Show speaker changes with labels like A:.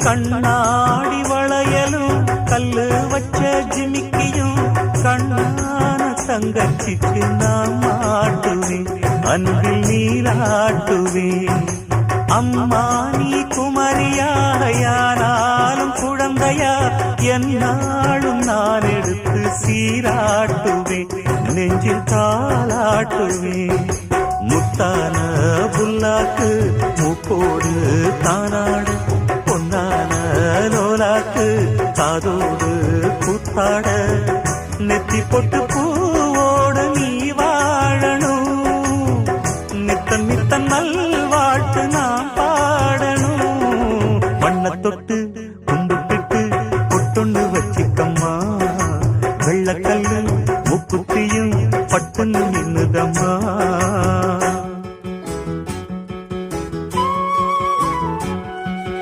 A: கண்ணாடி வளையலும் கல்லு வச்ச ஜிமிக்கியும் கண்ணான தங்கச்சிக்கு நான் மாட்டுவேன், அன்பில் நீராட்டுவேன். அம்மா நீ குமரியாயானாலும் குழந்தையா என்னாலும் நான் எடுத்து சீராட்டுவேன், நெஞ்சில் தாளாட்டுவேன். முத்தான புல்லாக்கு மூக்கோடு தானாடு, பொன்னான லோலாக்கு காதோடு கூத்தாட, நெத்தி பொட்டு பூவோடு நீ வாழணும், நித்தன் நித்தன் நல்வாழ்த்து நான் பாடணும். வண்ண தொட்டு